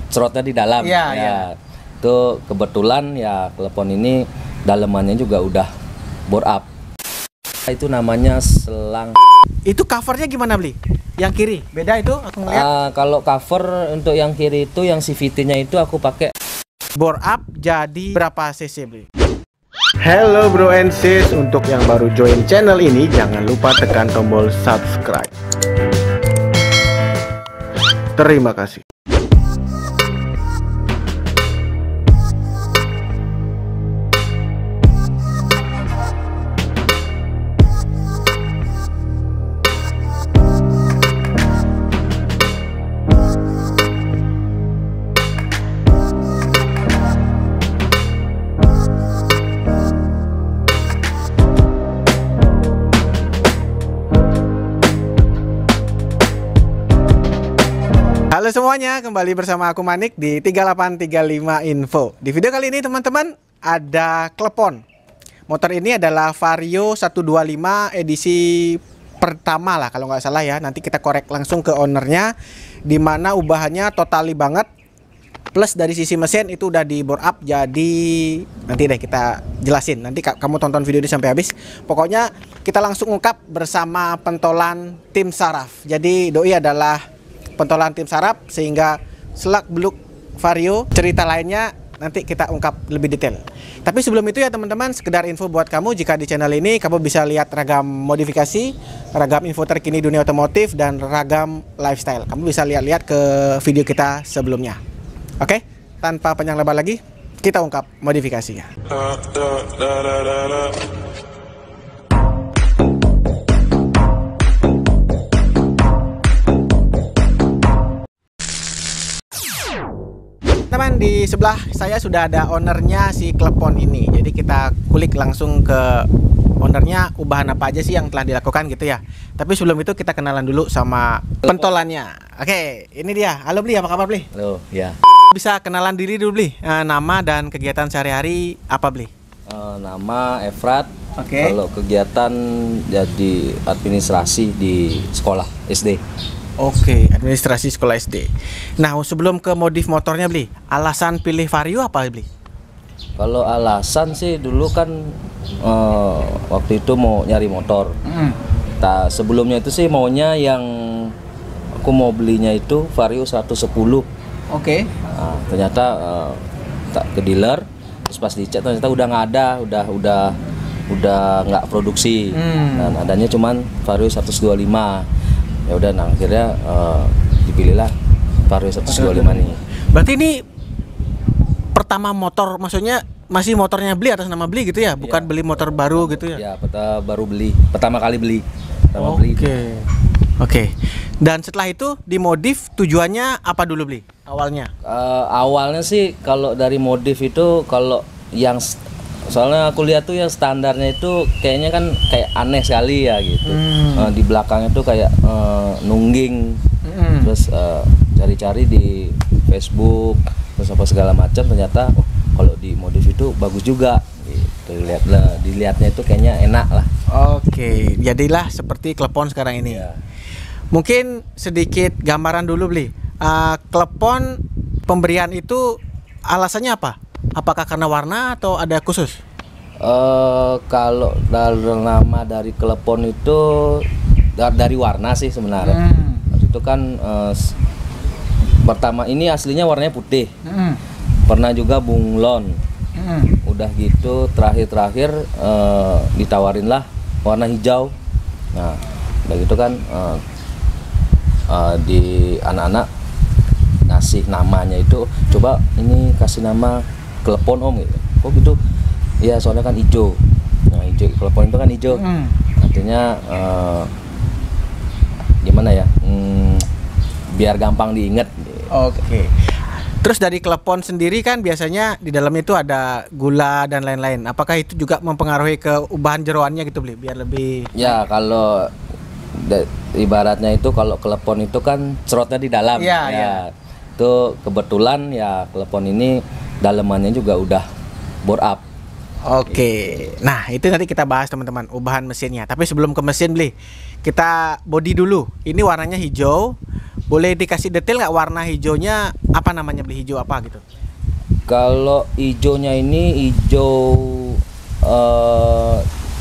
Slotnya di dalam. Ya. Itu kebetulan ya telepon ini dalemannya juga udah bore up. Itu namanya selang. Itu covernya gimana beli? Yang kiri beda itu aku ngeliat. Kalau cover untuk yang kiri itu yang CVT-nya itu aku pakai Bore up jadi berapa cc beli? Hello bro and sis, untuk yang baru join channel ini jangan lupa tekan tombol subscribe. Terima kasih. Halo semuanya, kembali bersama aku Manik di 3835 Info. Di video kali ini teman-teman ada klepon. Motor ini adalah Vario 125 edisi pertama lah kalau nggak salah ya. Nanti kita korek langsung ke ownernya, dimana ubahannya totali banget. Plus dari sisi mesin itu udah di bore up, jadi nanti deh kita jelasin. Nanti kamu tonton video ini sampai habis. Pokoknya kita langsung ungkap bersama pentolan tim Saraf. Jadi doi adalah pentolan tim Saraf, sehingga selak beluk Vario cerita lainnya nanti kita ungkap lebih detail. Tapi sebelum itu ya teman-teman, sekedar info buat kamu, jika di channel ini kamu bisa lihat ragam modifikasi, ragam info terkini dunia otomotif, dan ragam lifestyle. Kamu bisa lihat-lihat ke video kita sebelumnya. Oke, tanpa panjang lebar lagi, kita ungkap modifikasinya. Teman, di sebelah saya sudah ada ownernya si klepon ini. Jadi kita kulik langsung ke ownernya, ubahan apa aja sih yang telah dilakukan gitu ya. Tapi sebelum itu kita kenalan dulu sama pentolannya. Oke, ini dia. Halo Bli, apa kabar Bli? Halo, ya. Bisa kenalan diri dulu Bli, nama dan kegiatan sehari-hari apa Bli? Nama Efrat. Oke. Kalau kegiatan jadi administrasi di sekolah SD. Oke, administrasi sekolah SD. Nah, sebelum ke modif motornya Bli, alasan pilih Vario apa Bli? Kalau alasan sih dulu kan waktu itu mau nyari motor. Sebelumnya itu sih maunya yang aku mau belinya itu Vario 110. Oke. Nah, ternyata tak ke dealer, terus pas dicek ternyata udah nggak ada, udah nggak produksi. Dan adanya cuman Vario 125. Ya udah, nah akhirnya dipilihlah Vario 125 nih. Berarti ini pertama motor, maksudnya masih motornya Bli atas nama Bli gitu ya, bukan beli motor baru gitu ya? Ya, baru beli, pertama kali beli. Oke. Dan setelah itu dimodif, tujuannya apa dulu Bli? Awalnya? Awalnya sih kalau dari modif itu, kalau yang soalnya aku lihat tuh ya standarnya itu kayaknya kan kayak aneh sekali ya gitu. Di belakangnya tuh kayak nungging. Terus cari-cari di Facebook, terus apa segala macam, ternyata kalau di modif itu bagus juga gitu. Dilihatnya itu kayaknya enak lah. Oke, jadilah seperti klepon sekarang ini. Mungkin sedikit gambaran dulu Bli. Klepon pemberian itu alasannya apa? Apakah karena warna atau ada khusus? Kalau nama dari klepon itu dari warna sih sebenarnya. Itu kan pertama ini aslinya warnanya putih. Pernah juga bunglon. Udah gitu terakhir ditawarin lah warna hijau. Nah, udah gitu kan di anak-anak ngasih namanya itu, coba ini kasih nama klepon om gitu. Kok gitu? Ya soalnya kan hijau. Nah, hijau klepon itu kan hijau. Artinya gimana ya? Biar gampang diingat. Oke. Terus dari klepon sendiri kan biasanya di dalamnya itu ada gula dan lain-lain. Apakah itu juga mempengaruhi ke ubahan jeroannya gitu Bli? Biar lebih. Ya, kalau ibaratnya itu kalau klepon itu kan slotnya di dalam. Ya. Itu kebetulan ya klepon ini dalemannya juga udah bore up. Oke. Nah, itu nanti kita bahas teman-teman, ubahan mesinnya. Tapi sebelum ke mesin Bli, kita body dulu. Ini warnanya hijau. Boleh dikasih detail nggak warna hijaunya apa namanya beli hijau apa gitu? Kalau hijaunya ini hijau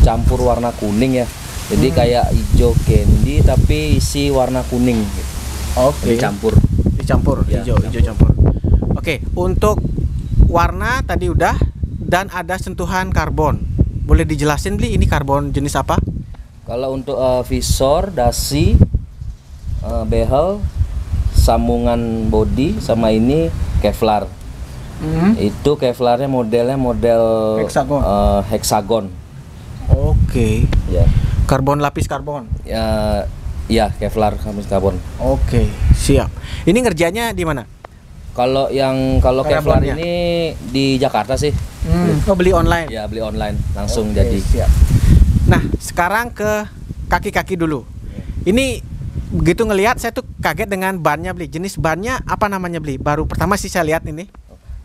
campur warna kuning ya. Jadi kayak hijau candy tapi isi warna kuning gitu. Oke. Dicampur Ya, hijau campur. Oke, untuk warna tadi udah dan ada sentuhan karbon. Boleh dijelasin beli ini karbon jenis apa? Kalau untuk visor, dasi, behel, sambungan body sama ini Kevlar. Itu Kevlarnya modelnya model Hexagon. hexagon. Oke. Ya. Karbon lapis karbon. Ya Kevlar karbon. Oke, siap. Ini ngerjainnya di mana? Kalau Kevlar Karbonnya? ini di Jakarta sih. Oh, beli online. Ya beli online langsung Oke, jadi. siap. Nah, sekarang ke kaki-kaki dulu. Ini begitu ngelihat saya tuh kaget dengan bannya beli. Jenis bannya apa namanya beli? Baru pertama sih saya lihat ini.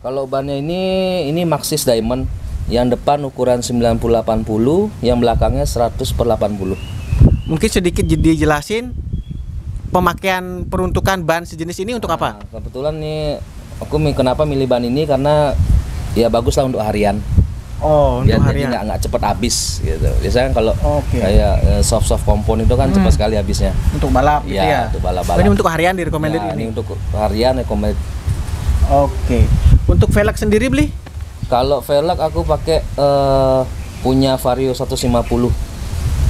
Kalau bannya ini Maxxis Diamond. Yang depan ukuran 90/80, yang belakangnya 100/80. Mungkin sedikit dijelasin pemakaian peruntukan ban sejenis ini untuk apa? Nah, kebetulan nih aku kenapa milih ban ini karena ya bagus lah untuk harian. Oh, Ya, untuk jadi harian. nggak cepet habis gitu. Biasanya kan kalau Oke. kayak soft kompon itu kan cepat sekali habisnya. Untuk balap gitu ya. Untuk Oh, balap-balap. ini untuk harian direkomendasi Ya, ini. ini untuk harian recommended. Oke. Untuk velg sendiri beli? Kalau velg aku pakai punya Vario 150.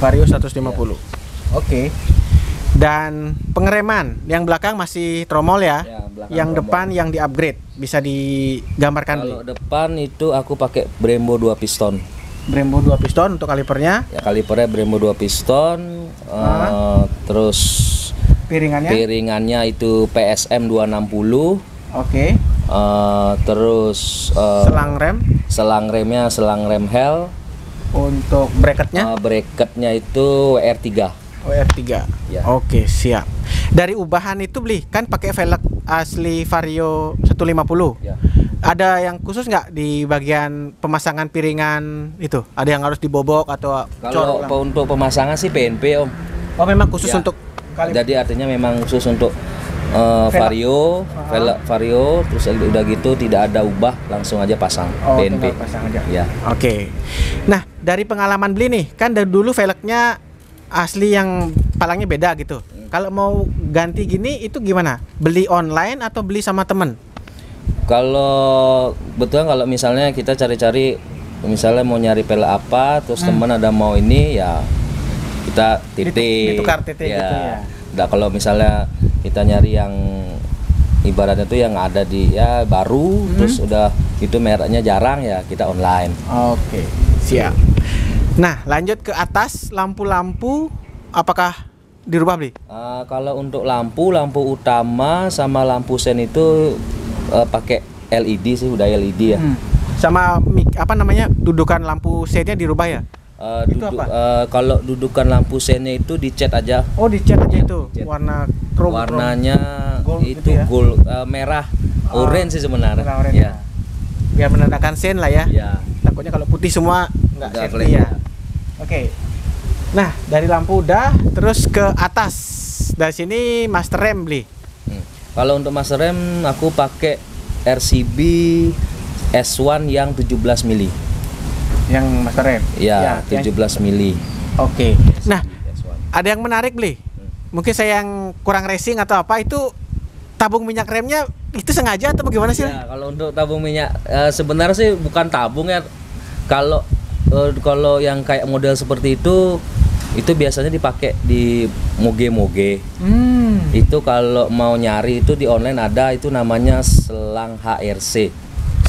Vario 150. Oke. Dan pengereman yang belakang masih tromol ya. Ya, belakang Yang tromol. depan yang di-upgrade. Bisa digambarkan Kalau beli. depan itu aku pakai Brembo 2 piston. Brembo 2 piston untuk kalipernya. Ya kalipernya Brembo 2 piston. Terus Piringannya. piringannya itu PSM 260. Oke. Terus Selang rem selang rem Hell. untuk bracketnya. Bracketnya itu WR3. WR3. Ya. Oke, siap. Dari ubahan itu beli kan pakai velg asli Vario 150. Ya. Ada yang khusus nggak di bagian pemasangan piringan itu? Ada yang harus dibobok atau Kalau corok? untuk pemasangan sih PNP Om. Oh, memang khusus Ya. untuk Jadi artinya memang khusus untuk Vario, velg Vario, terus udah gitu tidak ada ubah, langsung aja pasang PNP. tinggal pasang aja. Ya. Oke. Nah, dari pengalaman beli nih, kan dari dulu velgnya asli yang palangnya beda gitu. Kalau mau ganti gini itu gimana? Beli online atau beli sama temen? Kalau betul kalau misalnya kita cari-cari, misalnya mau nyari velg apa, terus teman ada mau ini ya kita titik. Ditukar titik gitu ya. Nah, kalau misalnya kita nyari yang ibaratnya tuh yang ada di ya baru, terus udah itu mereknya jarang ya kita online. Oke, siap. Nah, lanjut ke atas lampu-lampu, apakah dirubah beli? Kalau untuk lampu utama sama lampu sen itu pakai LED sih, udah LED ya. Sama apa namanya dudukan lampu setnya dirubah ya? Itu apa? Kalau dudukan lampu sennya itu dicat aja. Oh, dicat aja itu dicat. warna chrome. Warnanya Gold itu gitu ya? gold, merah, orange sih sebenarnya. Warna orange Ya. Biar menandakan sen lah ya. Ya. Takutnya kalau putih semua nggak Nggak safety ya. kelihatan. Oke. Nah, dari lampu udah, terus ke atas. Dari sini master rem beli. Kalau untuk master rem aku pakai RCB S1 yang 17 mili. Yang master rem. Ya, 17 mili. Oke. Nah, S1. ada yang menarik beli. Mungkin saya yang kurang racing atau apa itu tabung minyak remnya itu sengaja atau bagaimana sih? Ya, kalau untuk tabung minyak sebenarnya sih bukan tabung ya. Kalau yang kayak model seperti itu biasanya dipakai di moge-moge. Itu kalau mau nyari itu di online ada itu namanya selang HRC.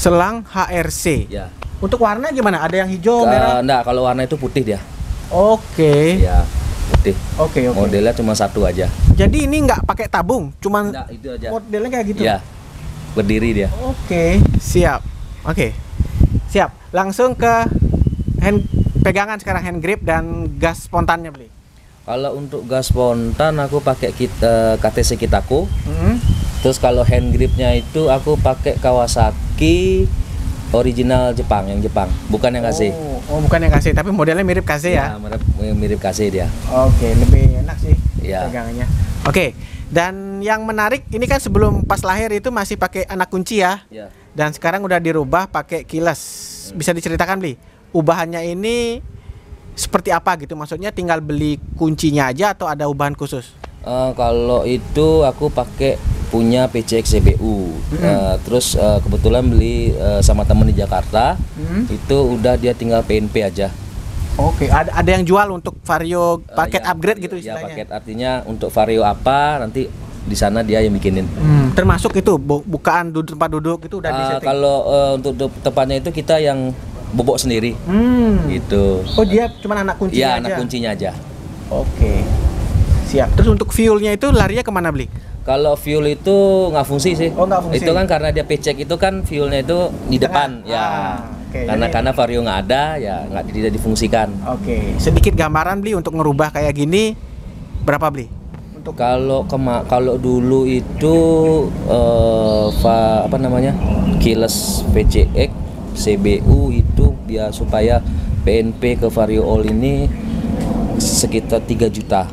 Selang HRC. Ya. Untuk warna gimana? Ada yang hijau, merah? Enggak, kalau warna itu putih dia. Oke. Ya, putih. Oke. Modelnya cuma satu aja. Jadi ini nggak pakai tabung, cuman Enggak, itu aja. modelnya kayak gitu. Ya. Berdiri dia. Oke, siap. Oke. Siap. Langsung ke pegangan sekarang, hand grip dan gas spontannya beli. Kalau untuk gas spontan aku pakai KTC Kitako. Hmm. Terus kalau hand gripnya itu aku pakai Kawasaki original Jepang, yang Jepang, bukan yang KC. Oh, bukan yang KC, tapi modelnya mirip KC ya. Mirip KC dia. Oke, lebih enak sih Ya. pegangannya. Oke. Dan yang menarik ini kan sebelum pas lahir itu masih pakai anak kunci ya. Ya. Dan sekarang udah dirubah pakai keyless. Bisa diceritakan Bli? Ubahannya ini seperti apa gitu? Maksudnya tinggal beli kuncinya aja atau ada ubahan khusus? Kalau itu aku pakai punya PCX CBU. Terus kebetulan beli sama temen di Jakarta. Itu udah dia tinggal PNP aja. Oke, ada yang jual untuk Vario paket Ya, upgrade gitu ya, istilahnya. paket artinya untuk Vario apa nanti di sana dia yang bikinin. Termasuk itu bukaan tempat duduk itu udah disetting. Kalau untuk tempatnya itu kita yang bobok sendiri. Gitu. Oh, dia cuma anak kuncinya Iya, aja. anak kuncinya aja. Oke. Siap. Terus untuk fuelnya itu larinya kemana Bli? Kalau fuel itu nggak fungsi sih. Oh, nggak fungsi. Itu kan karena dia PCX itu kan fuelnya itu di depan ya. Oke, Karena Vario nggak ada ya nggak tidak difungsikan. Oke. Sedikit gambaran Bli untuk ngerubah kayak gini berapa Bli? Untuk Kalau dulu itu apa namanya keyless PCX CBU itu biar supaya PNP ke Vario All ini sekitar 3 juta.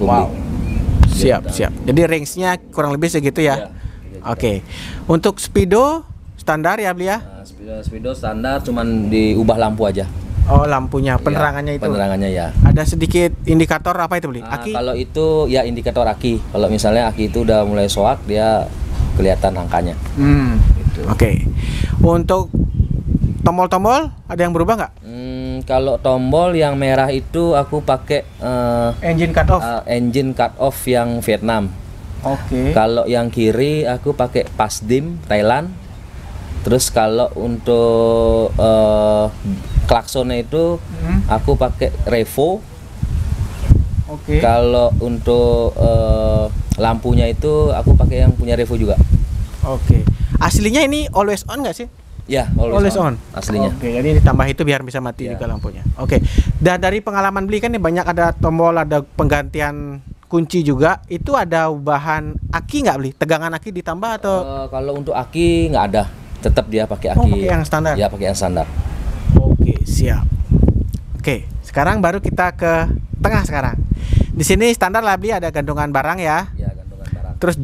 Wow. Siap. Jadi range-nya kurang lebih segitu ya. Oke. Untuk speedo standar ya Bli ya? Speedo standar cuman diubah lampu aja. Oh, lampunya, penerangannya itu. Penerangannya ya. Ada sedikit indikator apa itu Bli? Aki? Kalau itu ya indikator aki. Kalau misalnya aki itu udah mulai soak dia kelihatan angkanya. Gitu. Oke. Untuk tombol-tombol ada yang berubah nggak? Kalau tombol yang merah itu aku pakai Engine cut off. engine cut off yang Vietnam. Oke. Kalau yang kiri aku pakai Pasdim Thailand. Terus kalau untuk klaksonnya itu aku pakai Revo. Oke. Kalau untuk lampunya itu aku pakai yang punya Revo juga. Oke. Aslinya ini always on nggak sih? Ya, Always on. aslinya. Oke, jadi ditambah itu biar bisa mati Ya. juga lampunya. Oke. Dan dari pengalaman beli kan nih banyak ada tombol, ada penggantian kunci juga. Itu ada ubahan aki nggak Bli? Tegangan aki ditambah atau? Kalau untuk aki nggak ada, tetap dia pakai Oh, aki. pakai yang standar. Ya, pakai yang standar. Oke, siap. Oke, sekarang baru kita ke tengah sekarang. Di sini standar lah Bli, ada gantungan barang ya. Ya, gantungan barang. Terus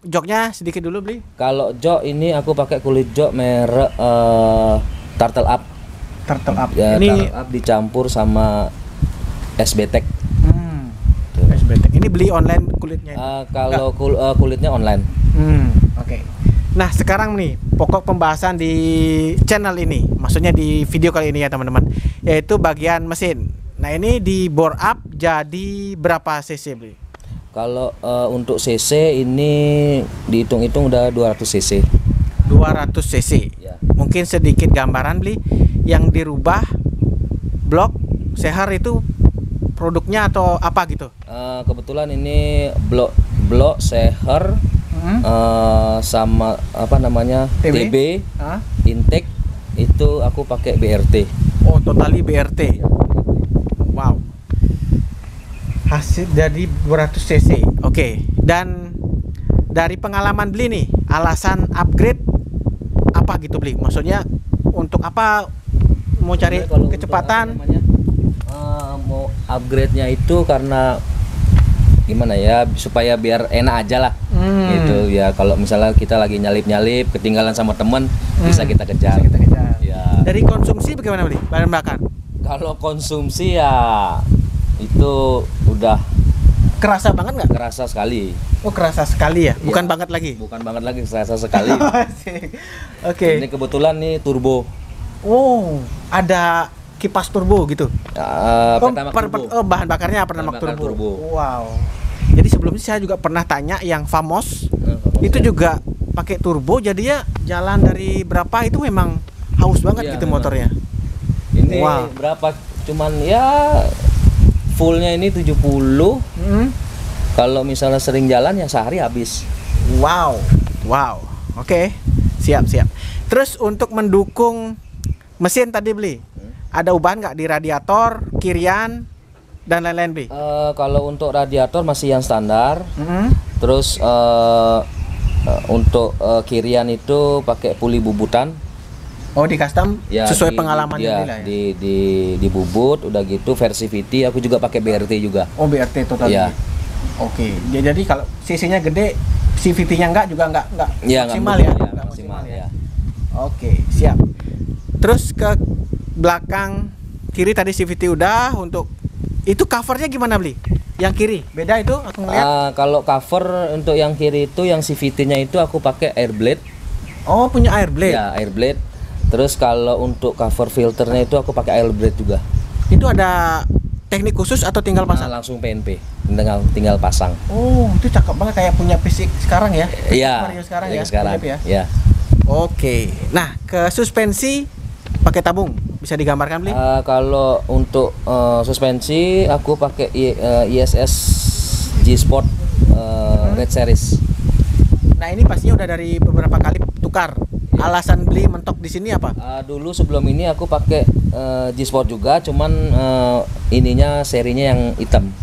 joknya sedikit dulu Bli. Kalau jok ini aku pakai kulit jok merek Turtle Up. Turtle Up. Ya, Ini Turtle Up dicampur sama SBTech. SBT. Ini beli online kulitnya. Kalau kulitnya online. Oke. Nah, sekarang nih pokok pembahasan di channel ini, maksudnya di video kali ini ya teman-teman, yaitu bagian mesin. Nah, ini di bore up jadi berapa cc Bli? Kalau untuk cc ini dihitung-hitung udah 200 cc. 200 cc. Ya. Mungkin sedikit gambaran Bli yang dirubah blok Sehar itu produknya atau apa gitu? Kebetulan ini blok Sehar sama apa namanya TB intake itu aku pakai BRT. Oh, totali BRT. Wow. Hasil dari 200 cc. Oke. Dan dari pengalaman beli nih, alasan upgrade apa gitu Bli? Maksudnya untuk apa mau cari Kalau kecepatan? untuk apa namanya, mau upgrade-nya itu karena gimana ya, supaya biar enak aja lah. Gitu ya, kalau misalnya kita lagi nyalip-nyalip ketinggalan sama temen bisa kita kejar. Ya. Dari konsumsi bagaimana Bli? Bahan bakar? Kalau konsumsi ya itu udah Kerasa banget nggak? kerasa sekali. Oh, kerasa sekali ya? Bukan Iya. banget lagi? Bukan banget lagi, kerasa sekali. Oke. Ini kebetulan nih turbo. Oh, ada kipas turbo gitu? Pertamax turbo. Bahan bakarnya Pertamax Bahan bakar turbo. Wow. Jadi sebelumnya saya juga pernah tanya yang Famos itu juga pakai turbo, jadinya jalan dari berapa itu memang haus banget Iya, gitu memang. motornya. Ini Wah. berapa? Cuman ya fullnya ini 70. Kalau misalnya sering jalan ya sehari habis. Wow. Oke. Siap. Terus untuk mendukung mesin tadi Bli, ada ubahan nggak di radiator, kirian dan lain-lain Bli? Kalau untuk radiator masih yang standar. Terus untuk kirian itu pakai puli bubutan. Oh, di custom Ya, sesuai pengalaman ya, Bli lah ya. di bubut udah gitu versi VT aku juga pakai BRT juga. Oh, BRT total. Ya. Oke, jadi kalau CC-nya gede, CVT-nya enggak juga enggak Ya, maksimal nggak ya. betul, Enggak maksimal maksimal ya. Oke, siap. Terus ke belakang kiri tadi CVT udah, untuk itu covernya gimana beli? Yang kiri, beda itu aku ngeliat. Kalau cover untuk yang kiri itu yang CVT-nya itu aku pakai air blade. Oh, punya air blade. Ya, air blade. Terus kalau untuk cover filternya itu aku pakai air blade juga. Itu ada teknik khusus atau tinggal pasang? Langsung PNP, tinggal pasang. Oh, itu cakep banget kayak punya fisik sekarang ya. Iya. Vario sekarang ya. Sekarang. Philip ya. Ya. Oke. Nah, ke suspensi pakai tabung. Bisa digambarkan, Bli? Kalau untuk suspensi aku pakai ISS G Sport Red Series. Nah, ini pastinya udah dari beberapa kali tukar. Alasan beli mentok di sini apa? Dulu sebelum ini aku pakai G Sport juga, cuman ininya serinya yang hitam.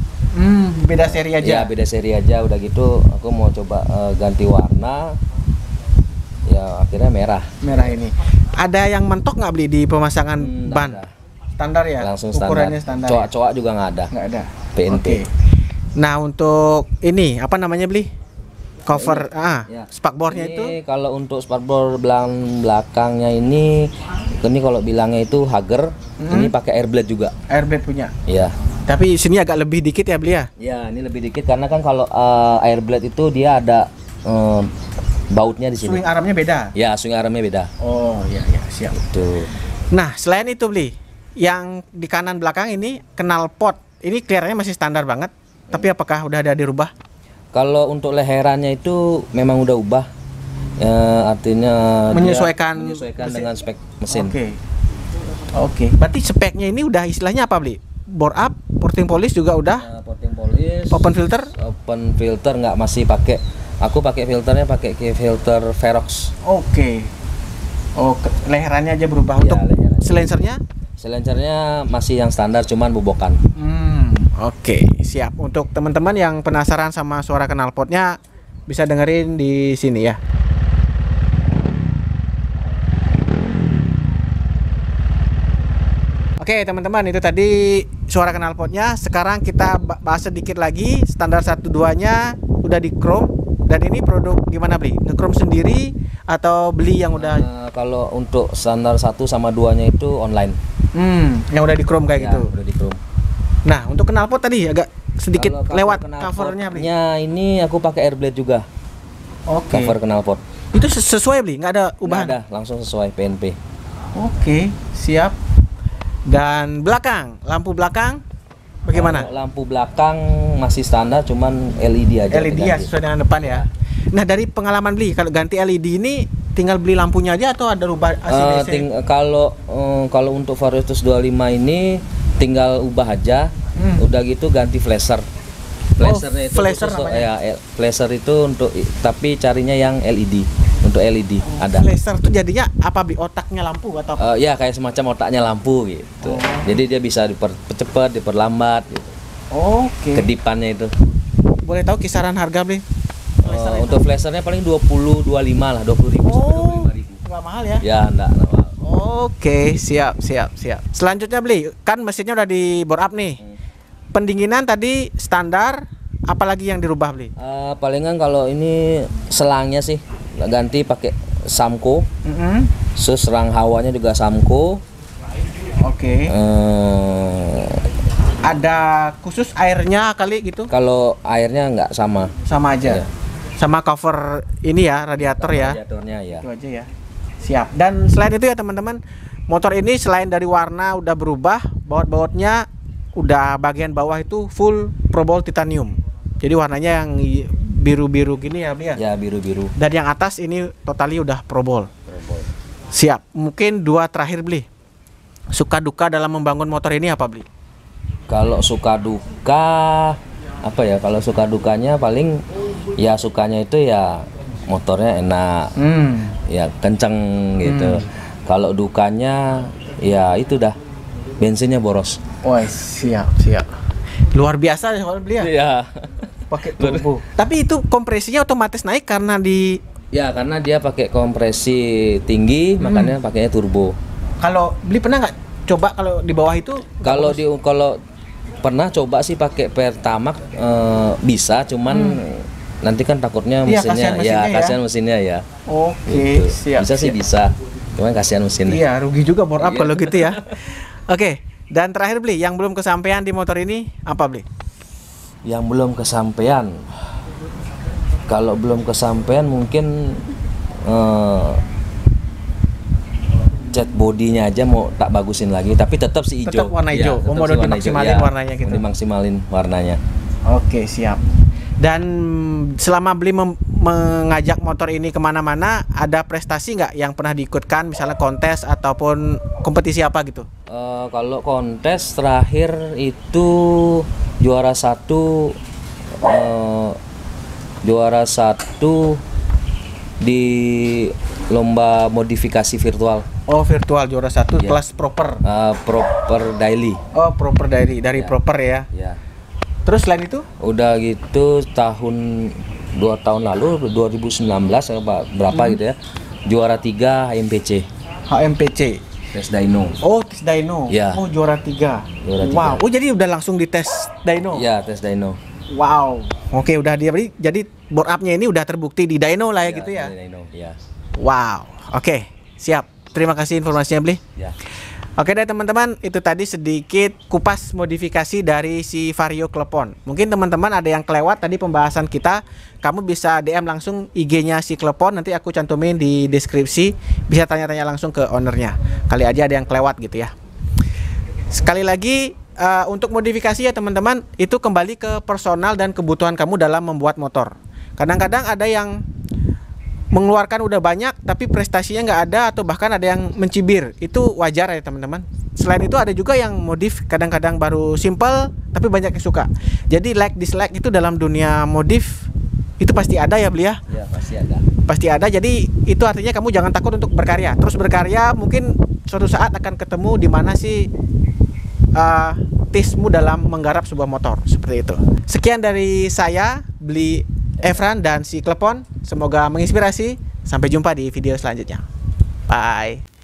Beda seri aja. Ya, beda seri aja. Udah gitu aku mau coba ganti warna. Ya, akhirnya merah. Merah ini. Ada yang mentok nggak beli di pemasangan ban? Ada. Standar ya? Langsung standar. Ukurannya standar. Coak-coak juga nggak ada. Nggak ada. PNP. Oke. Nah, untuk ini apa namanya beli? Cover Ya. spakbornya Ini itu kalau untuk spakbor belakangnya ini kalau bilangnya itu Hager, ini pakai air blade juga. air blade punya. Ya. Tapi sini agak lebih dikit ya beli ya? Ya, ini lebih dikit karena kan kalau air blade itu dia ada bautnya di sini. Swing armnya beda. Ya, swing armnya beda. Oh, iya siap. Tuh. Nah, selain itu beli, yang di kanan belakang ini knalpot. Ini clearnya masih standar banget. Tapi apakah udah ada dirubah? Kalau untuk leherannya itu memang udah ubah. Artinya dia Menyesuaikan mesin. dengan spek mesin. Oke. Berarti speknya ini udah istilahnya apa beli? Bore up, porting polish juga udah. Porting polish. Open filter? Nggak, masih pakai. Aku pakai filternya pakai filter Verox. Oke. Oh, leherannya aja berubah. Ya, Untuk leherannya. silencernya masih yang standar, cuman bubokan. Oke, siap. Untuk teman-teman yang penasaran sama suara knalpotnya bisa dengerin di sini ya. Oke, teman-teman, itu tadi suara knalpotnya. Sekarang kita bahas sedikit lagi. Standar 1.2-nya udah di chrome. Dan ini produk gimana beli? Nge-chrome sendiri atau beli yang udah kalau untuk standar 1 sama 2-nya itu online. yang udah di chrome kayak Ya, gitu. udah di chrome. Nah, untuk knalpot tadi agak sedikit Kalau cover lewat knalpotnya covernya beli. ini aku pakai air blade juga. Oke. Cover knalpot. Itu sesuai beli, nggak ada ubahan. Nggak ada, langsung sesuai PNP. Oke, siap. Dan belakang, lampu belakang bagaimana? Kalau lampu belakang masih standar, cuman LED aja. LED ya, diganti. sesuai dengan depan ya. Nah, dari pengalaman beli, kalau ganti LED ini tinggal beli lampunya aja atau ada rubah AC/DC? Kalau untuk Vario 125 ini tinggal ubah aja. Udah gitu ganti flasher. Flashernya itu flasher khusus, namanya? flasher itu untuk, tapi carinya yang LED. Untuk LED ada. Flasher tuh jadinya apa beli otaknya lampu atau? Ya kayak semacam otaknya lampu gitu. Jadi dia bisa dipercepat, diperlambat gitu. Oke. Kedipannya itu. Boleh tahu kisaran harga beli? Untuk flashernya paling 20-25 lah, 20.000 sampai 25.000. Nggak mahal ya? Ya, enggak mahal. Oke, siap. Selanjutnya beli, kan mesinnya udah di bore up nih. Pendinginan tadi standar, apalagi yang dirubah beli? Palingan kalau ini selangnya sih ganti pakai Samco. Terus serang hawanya juga Samco. Oke. Ada khusus airnya kali gitu? Kalau airnya nggak sama. Sama aja. Iya. Sama cover ini ya, radiator ya. Radiatornya ya. Itu aja ya. Siap. Dan selain itu ya teman-teman, motor ini selain dari warna udah berubah, baut-bautnya udah bagian bawah itu full ProBold titanium. Jadi warnanya yang biru-biru gini ya, Bli ya. Ya, biru-biru. Dan yang atas ini totali udah ProBold. Siap. Mungkin dua terakhir beli. Suka duka dalam membangun motor ini apa beli? Kalau suka duka apa ya? Kalau suka dukanya paling ya sukanya itu ya motornya enak. Ya kenceng gitu. Kalau dukanya ya itu dah bensinnya boros. Wah, siap. Luar biasa ya kalau beli ya. Iya. Pakai turbo. Tapi itu kompresinya otomatis naik karena di Ya karena dia pakai kompresi tinggi, makanya pakainya turbo. kalau beli pernah nggak coba kalau di bawah itu? Kalau Pernah coba sih pakai Pertamax, bisa, cuman nanti kan takutnya Iya, mesinnya, kasihan mesinnya ya. kasihan mesinnya ya. Oke, Gitu. siap. Bisa sih siap. bisa, cuman kasihan mesinnya. Iya, rugi juga bor up Iya. kalau gitu ya. Oke, dan terakhir beli yang belum kesampaian di motor ini apa beli? Yang belum kesampaian, kalau belum kesampaian mungkin cat bodinya aja mau tak bagusin lagi, tapi tetap si hijau. Tetap warna hijau. Tetap Oh, mau si warna dimaksimalin hijau. warnanya gitu. Mau dimaksimalin warnanya. Oke, siap. Dan selama beli mengajak motor ini kemana-mana, ada prestasi nggak yang pernah diikutkan, misalnya kontes ataupun kompetisi apa gitu? Kalau kontes terakhir itu juara satu di lomba modifikasi virtual. Oh, virtual juara satu Iya. kelas proper. Proper daily. Oh, proper dari Ya. proper ya. Ya. Terus selain itu? Udah gitu 2 tahun lalu 2019 apa berapa gitu ya. Juara 3 HMPC. HMPC. Tes dyno. Oh, tes dyno. Ya. Oh, juara 3. Juara 3. Wow. Oh, jadi udah langsung dites dyno. Ya, tes dyno. Wow. Oke, udah dia jadi board up-nya ini udah terbukti di dyno lah ya, gitu ya. Dyno, ya. Wow. Oke, siap. Terima kasih informasinya, Bli. Ya. Oke deh teman-teman, itu tadi sedikit kupas modifikasi dari si Vario Klepon. Mungkin teman-teman ada yang kelewat tadi pembahasan kita, kamu bisa DM langsung IG-nya si Klepon, nanti aku cantumin di deskripsi, bisa tanya-tanya langsung ke ownernya. Kali aja ada yang kelewat gitu ya. Sekali lagi, untuk modifikasi ya teman-teman, itu kembali ke personal dan kebutuhan kamu dalam membuat motor. Kadang-kadang ada yang mengeluarkan udah banyak tapi prestasinya nggak ada, atau bahkan ada yang mencibir. Itu wajar ya teman-teman. Selain itu ada juga yang modif kadang-kadang baru simple tapi banyak yang suka. Jadi like dislike itu dalam dunia modif itu pasti ada ya, Beli ya. Ya, pasti ada. Pasti ada. Jadi itu artinya kamu jangan takut untuk berkarya. Terus berkarya, mungkin suatu saat akan ketemu di mana sih taste-mu dalam menggarap sebuah motor, seperti itu. Sekian dari saya, Beli Efran dan si Klepon. Semoga menginspirasi. Sampai jumpa di video selanjutnya. Bye.